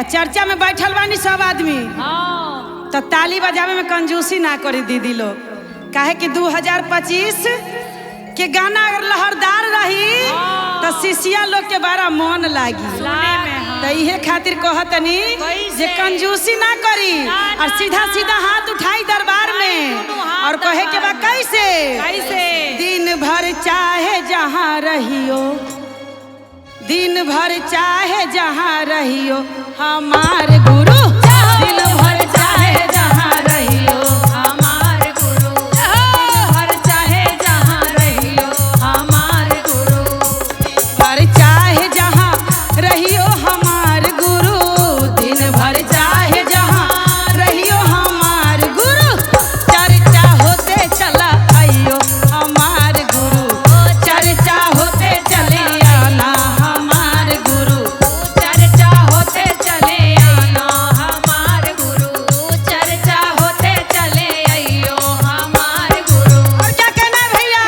चर्चा में बैठल बानी सब आदमी। तो ताली बजावे में कंजूसी ना करी दीदी लोग, काहे कि 2025 के गाना अगर लहरदार रही तो शिष्या लोग के बड़ा मन लागी। तो इहे खातिर कहतनी जे कंजूसी ना करी और सीधा सीधा हाथ उठाई दरबार में और कहे के बा कैसे दिन भर चाहे जहाँ रहियो, दिन भर चाहे जहाँ रहियो हमार गुरु, दिन भर चाहे जहाँ रहियो हमार गुरु, दिन भर चाहे जहाँ रहियो हमार गुरु, भर चाहे जहाँ रहियो हमार गुरु, दिन भर चाहे जहाँ रहियो हमार गुरु, चर्चा होते चला आइयो हमार गुरु, चर्चा होते चले आना हमार गुरु, चर्चा होते चले आना हमार गुरु, चर्चा होते चले आइयो हमार गुरु। और क्या कहना है भैया,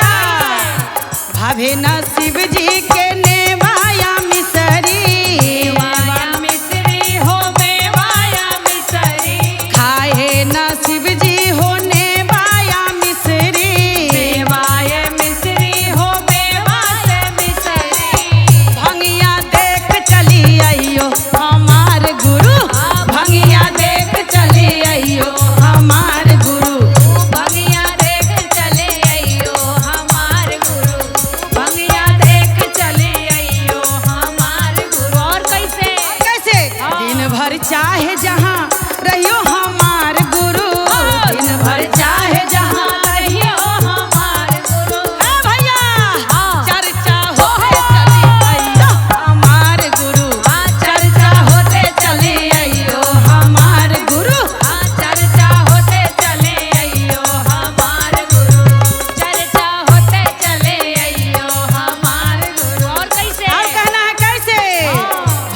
भावे न शिव जी के नेवाया मिसरी, नेवाया मिसरी हो मेवाया मिसरी, खाए न शिव जी हो नेवाया मिसरी, नेवाया मिसरी हो मेवा से मिसरी, भंगिया देख चली आइयो हमार गुरु, भंगिया देख चली आइयो हमार गुरु, भंगिया देख चले आइयो हमार गुरु, भंगिया देख चले आइयो हमार गुरु। और कैसे कैसे दिन भर चाहे जहाँ रहियो हमार गुरु, दिन भर चाहे जहाँ रहियो हमार गुरु, भैया चर्चा होते चली आइयो हमार गुरु, चर्चा होते चली आइयो हमार गुरु, चर्चा होते चले आइयो हमार गुरु, चर्चा होते चले आइयो हमार गुरु। और कैसे और कहना है कैसे,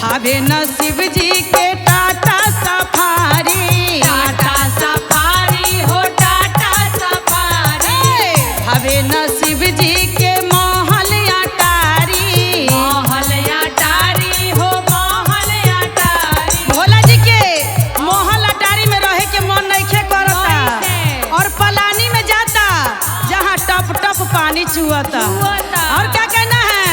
भावे न शिव जी के टाटा सफारी, टाटा सफारी हो टाटा सफारी, भावे न शिव जी के महल अटारी, महल अटारी हो महल अटारी, भोला जी के महल अटारी में रहे के मन नइखे करता और पलानी में जाता जहाँ टप टप पानी चुहता। और क्या कहना है,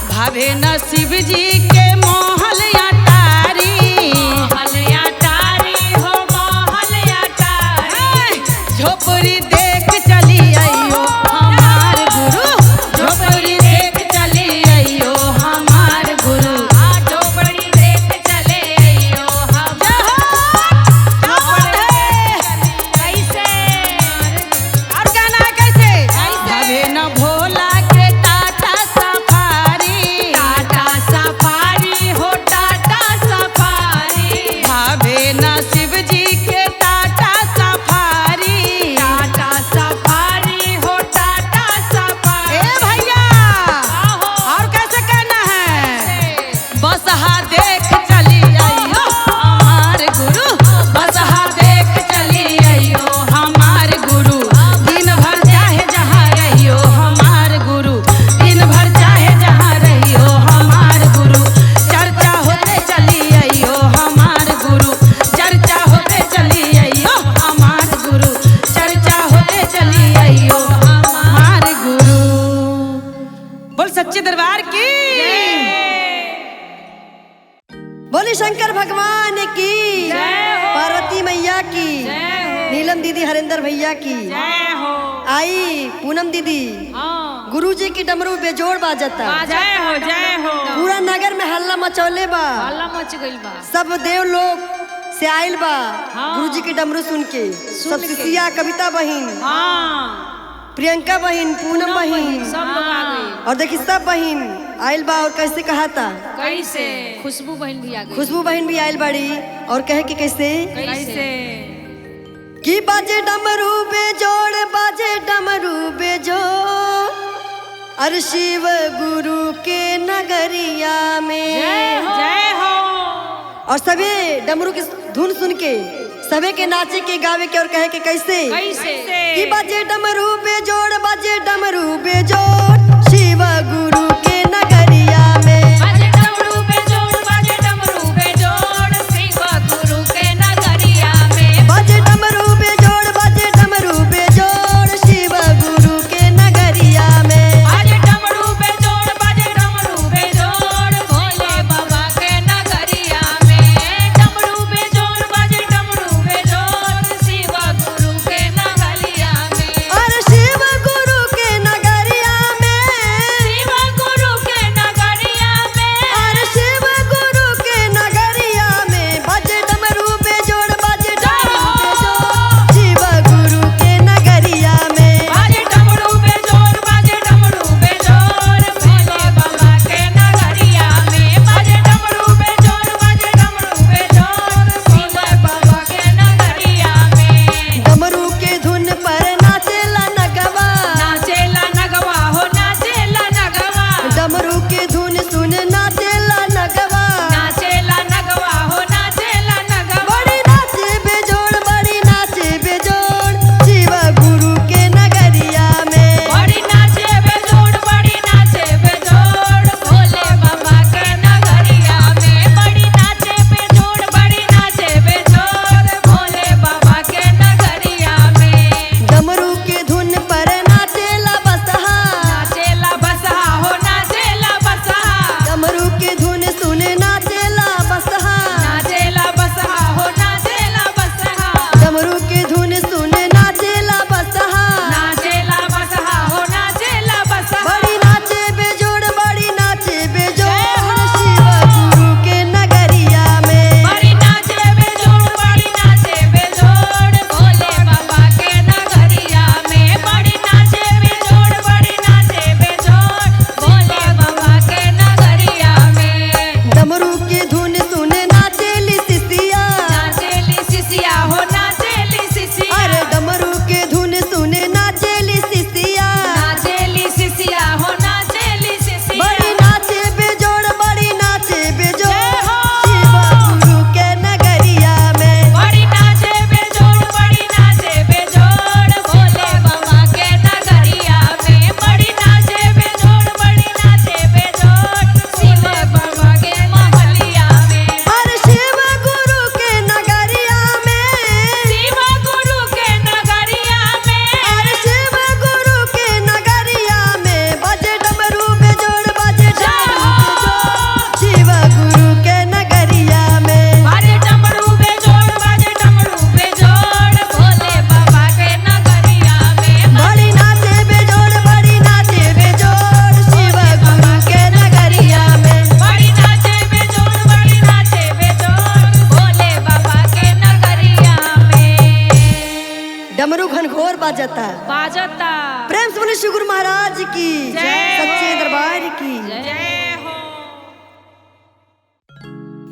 भावे न शिव जी के महल अटारी, महल अटारी हो महल अटारी, झोपड़ी देख चली आइयो हमार गुरु, झोपड़ी देख चली आइयो हमार गुरु, झोपड़ी देख चले आइयो हमार कैसे। और कहना है कैसे, भावे न भोला के टाटा सफारी, टाटा सफारी हो टाटा सफारी, भावे न शिव जी के टाटा सफारी, टाटा सफारी हो टाटा सफारी। ए भैया और कैसे कहना है, बसहा देख चली आइयो हमार गुरु, बसहा देख चली आइयो हमार गुरु, दिन भर चाहे जहाँ रहियो हमार गुरु, दिन भर चाहे जहाँ रहियो हमार गुरु, चर्चा होते चली आइयो हमार गुरु, चर्चा होते चली आइयो हमार गुरु, चर्चा होते चली आइयो हमार गुरु। बोल सच्चे दरबार की, बोले शंकर भगवान की, पार्वती मैया की, नीलम दीदी हरिंदर भैया की। आई पूनम दीदी, गुरुजी की डमरू बेजोड़ बाजता, जय हो जय हो। पूरा नगर में हल्ला मचौले बा, हल्ला मच गइल बा, सब देव लोग से आइल बा गुरुजी की डमरू सुन के, सब शिष्या कविता बहिन, प्रियंका बहिन, पूनम बहिन, सब लोग आ गए। और देखी सब बहिन आइल बा। और कैसे कहा था, कैसे खुशबू बहन भी आ गई, खुशबू बहन भी आइल बाड़ी। और कहे कि कैसे कैसे कि बाजे डमरू बेजोड़, बाजे डमरू बेजोड़, अरे शिव गुरु के नगरिया में जय हो। और सभी डमरू की धुन सुन के सबे के नाचे के गावे के। और कहे के कैसे कि बाजे डमरू बेजोड़, बाजे डमरू बेजोड़, शिव गुरु के नगरिया में, बाजे डमरू बेजोड़, बाजे डमरू बेजोड़,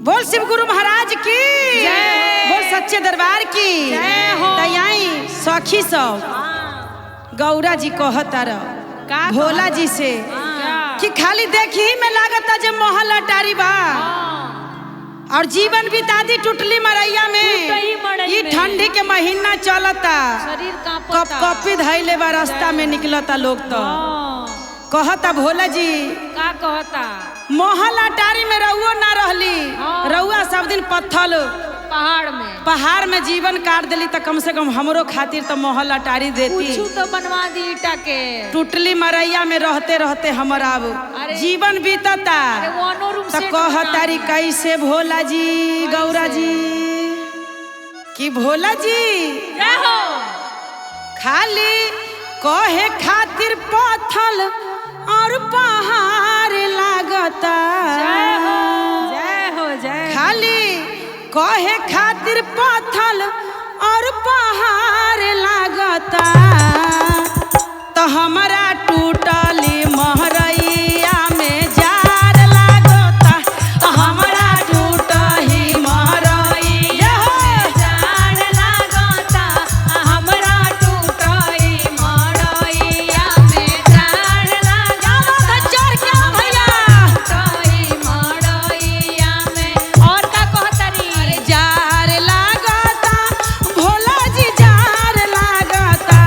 बोल शिव गुरु महाराज की बोल सच्चे दरबार की दयाई सखी सब गौरा जी कहता भोला जी से कि खाली देखी में लागता जे महल अटारी बा और जीवन बितादी टुटली मरैया में ये ठंडी के महीना चलता कप कपी धैले बा रास्ता में निकलता लोग तो कहता भोला जी का कहता महल अटारी में रहुआ ना रहली रहुआ सब दिन पत्थल पहाड़ में जीवन काट दिली तो कम से कम हमरो खातिर तो महल अटारी देती तो बनवा दी ईटा के टुटली मरैया में रहते रहते हमारा अब जीवन बीतता तो कहतारी कैसे भोला जी गौरा जी कि भोला जी खाली कहे खातिर पत्थल और पहाड़ लागता खाली कहे खातिर पत्थल और पहाड़ लागता तो हमारा टूटली महरैया में जार लागता हमारा टूटही महरैया जार लागता हमरा टूटई मरैया में जार लागता चढ़ के भैया टूटई मरैया में और का कहतरी जार लागता भोला जी जार लागता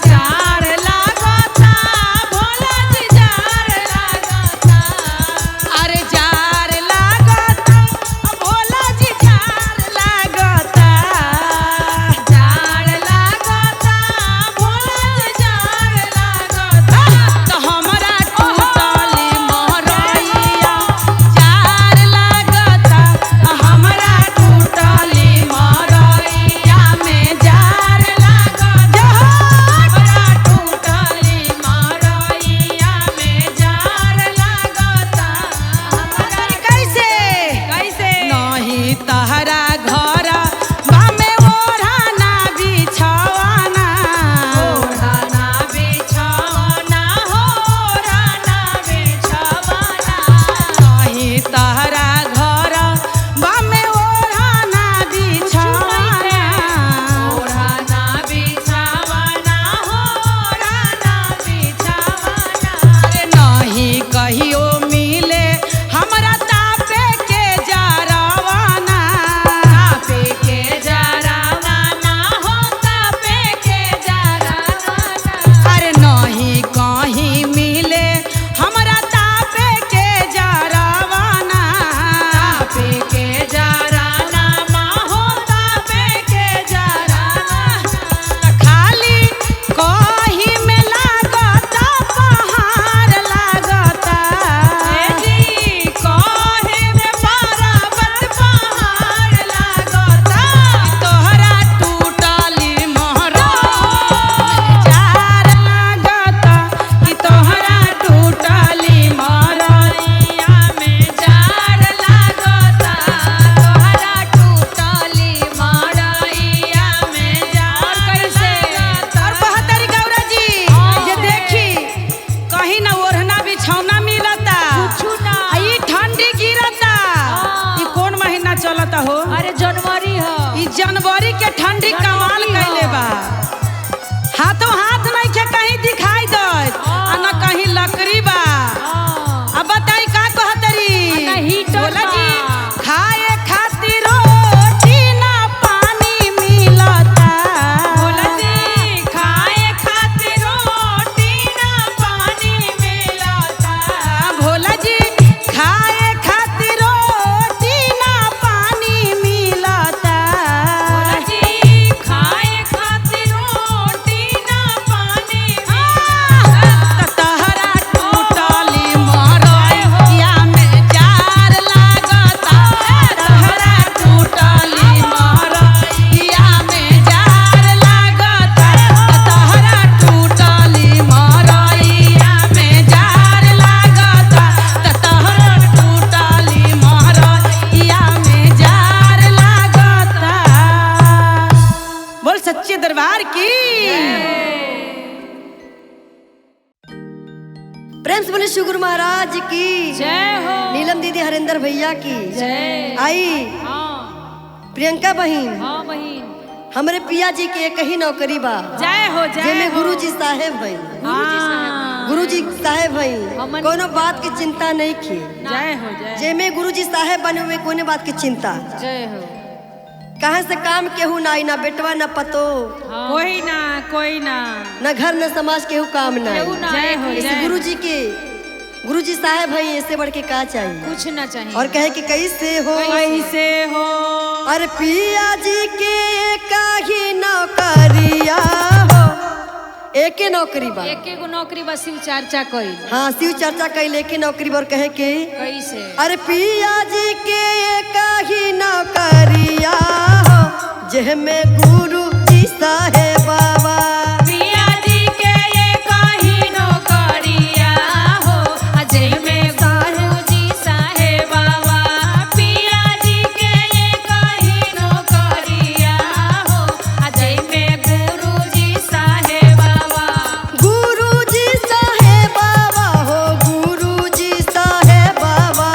जार लागता भोला जी जार लागता अरे जार लागता भोला जी जार लागता जार लागता भोला जी जार लागता तो हमरा टूटली महरैया जार लागता हमरा टूटली महरैया में जार लागता हमरा टूटली मरैया में जार लागता हमरा कैसे कैसे नहीं तहरा घर बामे ओढ़ाना बिछवाना ओढ़ना बिछौना हो ओढ़ना बिछौना नहीं तहरा घर बामे ओढ़ाना बिछवाना ओढ़ना बिछौना हो ओढ़ना बिछौना अरे नहीं कहियो मिले हमरा तापे के जरवाना तापे के जराना ना हो तापे के जराना अरे नहीं कहीं मिले हमरा तापे के जरवाना तापे के जराना मा हो तापे के जराना खाली कहीं में लागता पहाड़ लागता जी कहे में पर्वत पहाड़ लागता तोहरा टूटली महरैया जार लागता कि तोहरा टूटली महरैया में जार लागता तोहरा टूटली मरैया में जार कैसे और बहत्तरी गौरा जी ये देखी कहीं ना ओढ़ना बिछौना मिलता कुछु ना। आ ई ठंडी गिरता ई कौन महीना चलता हो अरे जनवरी है ई जनवरी के ठंडी कमाल कैले बा हाथों हाथ नहीं के कहीं दिखाई दत आ न कहीं लकड़ी बा अब बताई का कहतरी ना हीटर बोला बा। जी खाए खातिर रोटी ना पानी मिलता बोला जी खाए खातिर रोटी ना पानी मिलता भोला जी खाए खातिर रोटी ना पानी मिलता बोला जी खाए महाराज की जय हो। नीलम दीदी हरिंदर भैया की जय। आई हाँ प्रियंका बहन हाँ बहिन। हमरे पिया जी के एक ही नौकरी बा जय हो जय जेमे हो। गुरुजी साहेब भई हाँ। गुरुजी साहेब भई हमन- कोनो बात की चिंता नहीं की जय हो जय। जेमे गुरुजी साहेब बने हुए कोनो बात की चिंता जय हो। कहाँ से काम केहू ना आई ना बेटवा ना पतो कोई ना कोई ना। न घर न समाज केहू काम ना केहू ना। जय हो इस जय। गुरुजी के गुरुजी साहेब भाई ऐसे बढ़ के का चाहिए कुछ ना चाहिए। और कहे कि कैसे हो कैसे हो। अरे पिया जी के काही नौकरिया हो एक ही नौकरी बा एक एगो नौकरी बस शिव चर्चा कइल। हाँ शिव चर्चा कैले के नौकरी बर कहे के कैसे। अरे पिया जी के काही नौकरिया हो जेमे गुरु जी साहेब बाबा पिया जी के ये कहीं नौकरिया हो अजय में गुरु जी साहेब बाबा। पिया जी के ये कहीं नौकरिया हो अजय में गुरु जी साहेब बाबा। गुरु जी साहेब बाबा हो गुरु जी साहेब बाबा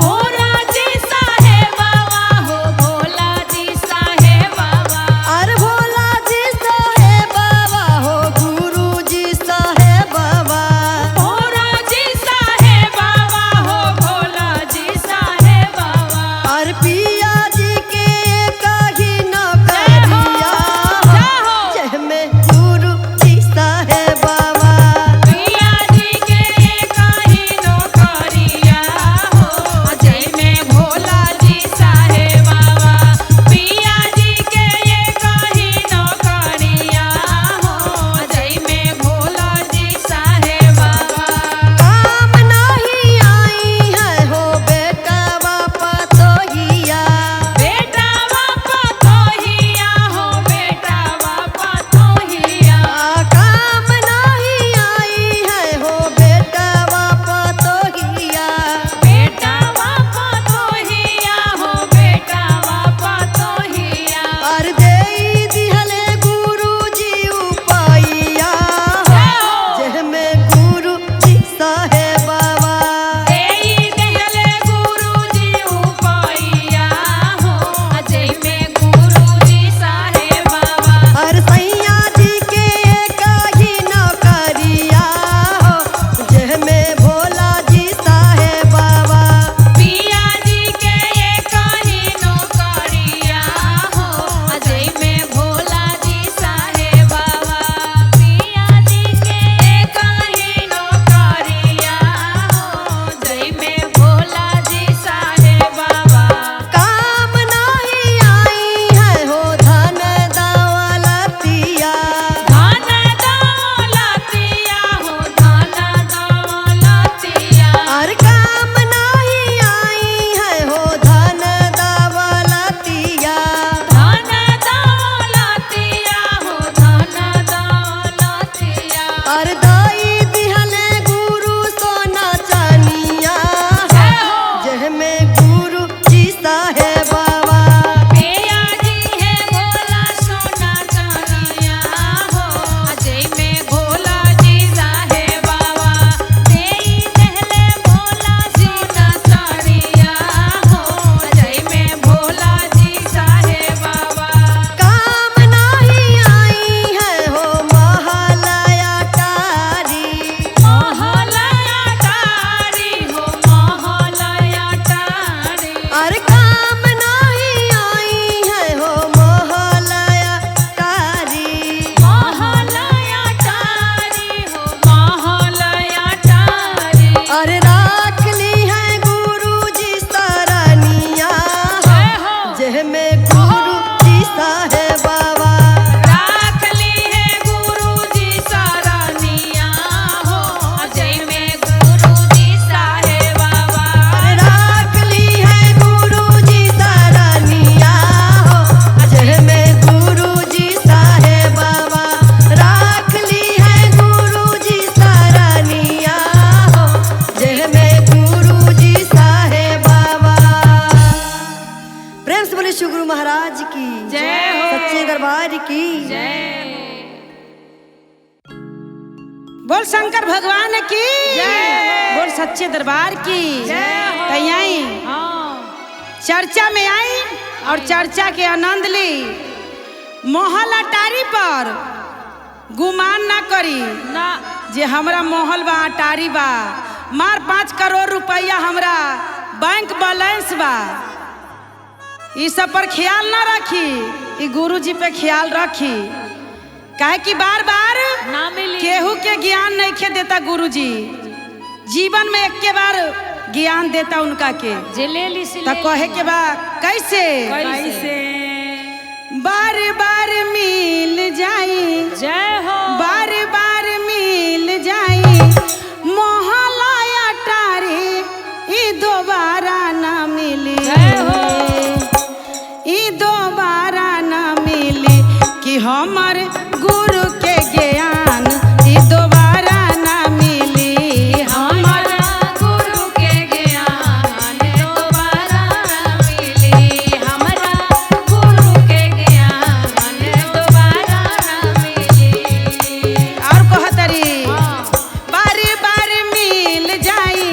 भोला जी साहेब बाबा हो भोला जी साहेब बाबा। अरे भोला जी साहेब बाबा हो गुरु जी साहेब बाबा भोला जी साहेब बाबा हो भोला जी साहेब बाबा। अरे पिया जी के काही नौकरिया हो जेमे गुरु जी साहेब बाबा पिया जी के ये कहीं नौकरिया हो अजय में भोला जी साहेब बाबा। पिया जी के ये कहीं नौकरिया हो अजय में भोला जी साहेब बाबा। काम नहीं आई है हो बेटा बापा तोहिया बेटा बापा तोहिया हो बेटा बापा तोहिया। काम नहीं आई है हो बेटा बापा तोहिया बेटा बापा तोहिया हो बेटा बापा तोहिया। और देई दिहले गुरु जी उपाइया जेमे गुरु जी साहेब बाबा देई देहले गुरु जी उपाइया हो अजय में गुरु जी साहेब बाबा। और सैया जी के काही नौकरिया हो जेमे भोला जी साहेब बाबा पिया जी के ये कहीं नौकरिया हो अजय में भोला जी साहेब बाबा। पिया जी के ये कहीं नौकरिया हो अजय में भोला जी साहेब बाबा। काम नहीं आई है हो धन दौलतिया धन दौलतिया हो धन दौलतिया। और काम नहीं आई है हो धन दौलतिया धन दौलतिया हो धन दौलतिया। और दाई दिहले गुरु सोना चानिया जय हो। जेमे गुरु जी साहेब बाबा पिया जी है भोला सोना चानिया हो अजय में भोला जी साहेब बाबा। देई देहले भोला सोना चानिया हो अजय में भोला जी साहेब बाबा। काम नहीं आई है हो महालया तारी महलया टारी हो महलया टारी। और काम नहीं आई है हो महालया तारी महलया टारी हो महलया टारी। और राख ली है गुरु जी सरनिया जय हो। जेमे गुरु जी साहेब बाबा राख ली है गुरु जी सरनिया हो अजय में गुरु जी साहेब बाबा। राख ली है गुरु जी सरनिया हो जेमे गुरु जी साहेब बाबा राख ली है गुरु जी सरनिया हो जेमे गुरु जी साहेब बाबा। प्रेम से बोले शिव गुरु महाराज की जय हो। सच्चे दरबार की जय। बोल शंकर भगवान की बोल सच्चे दरबार की आई चर्चा में आई और चर्चा के आनंद ली। महल अटारी पर गुमान ना करी ना जे हमरा महल बा अटारी बा मार 5 करोड़ रुपया हमरा बैंक बैलेंस बा। ई सब पर ख्याल ना रखी, ई गुरुजी पे ख्याल रखी। काहे कि बार बार ना मिली केहू के ज्ञान नहीं खे देता गुरुजी, जीवन में एक के बार ज्ञान देता उनका के। जे ले ली से तो कहे के बा कैसे कैसे बार बार मिल जाई जय हो बार बार मिल जाई मोहला अटारी ई दोबारा ना मिली जय हो ई दोबारा ना मिली कि हमर गुरु के ज्ञान ई दोबारा ना मिली। हमारा गुरु के ज्ञान दोबारा मिली। हमारा गुरु के ज्ञान दोबारा मिली। और कहतरी बार बार मिल जाई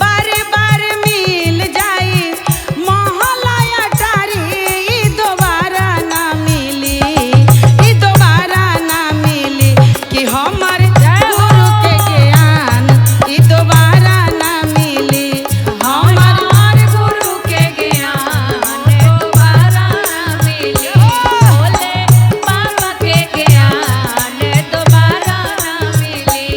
बार बार मिल जाई मोहला अटारी ई दोबारा ना मिली ई दोबारा ना मिली कि हमर गुरु के ज्ञान ई दोबारा ना मिली। हमर गुरु के ज्ञान दोबारा मिली। भोले बाबा के ज्ञान दोबारा मिली।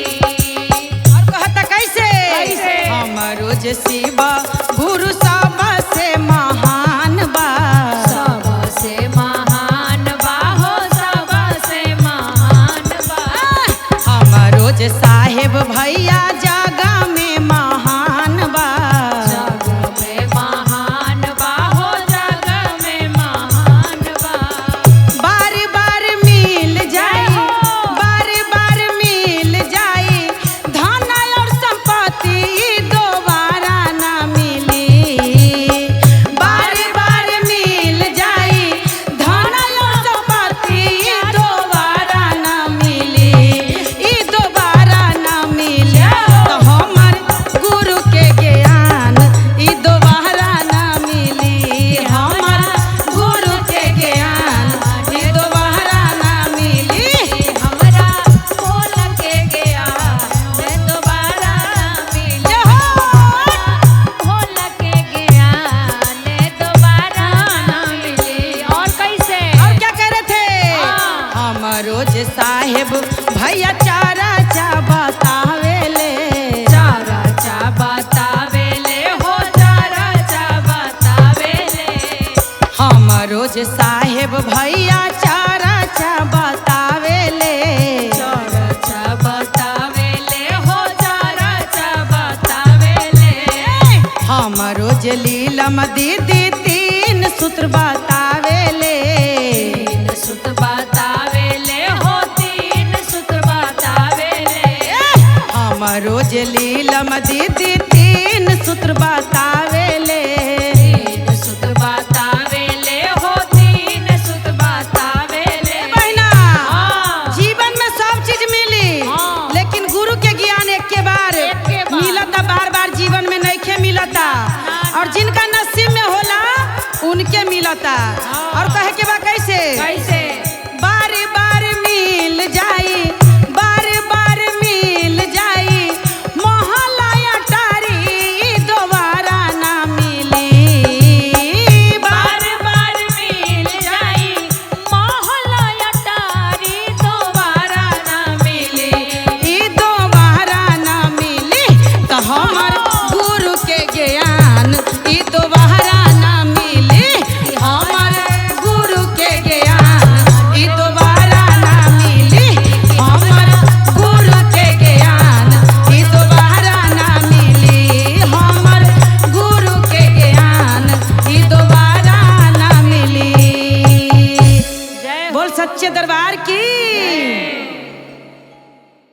और कहता कैसे कैसे? हमरो जे शिवा गुरु सबसे महान बा सबसे महान बाहो सबसे महान बा। हमरो जे साहेब भैया जगा में महान बा। जग में महान बाहो जग में महान बा। बार बार मिल जाई बार बार मिल जाई धन और संपत्ति ई दोबारा ना मिली। बार बार मिल जाई धन और संपत्ति ई दोबारा ना मिली ई दोबारा ना मिली। तो हमर गुरु के ज्ञान ई दोबारा ना मिली। हमर गुरु के ज्ञान ई दोबारा ना मिली। हमरा भोला के ज्ञान दोबारा मिली। जय हो। भोला के ज्ञान दोबारा मिली। और कैसे और क्या कह रहे थे हाँ। हमरो जे साहेब भैया चारा चा बतावेले चारा चा बतावेले हो चारा चा बतावेले। हमरो जे साहेब भैया चारा चा बतावेले चारा चा बतावेले हो चारा चा बतावेले। हमरो जे लीलम दीदी 3 सूत्र बतावेले तीन सुत बतावेले हो तीन सुत बतावेले। हमरो जे लीलम दीदी 3 सूत्र बतावेले तीन सुत बतावेले हो तीन सुत बतावेले। बहना हाँ। जीवन में सब चीज मिली हाँ। लेकिन गुरु के ज्ञान एक के बार मिलता बार बार जीवन में नहीं खे मिलता और जिनका नसीब में होला उनके मिलता। और कहे के बा कैसे कैसे बार बार मिल जाई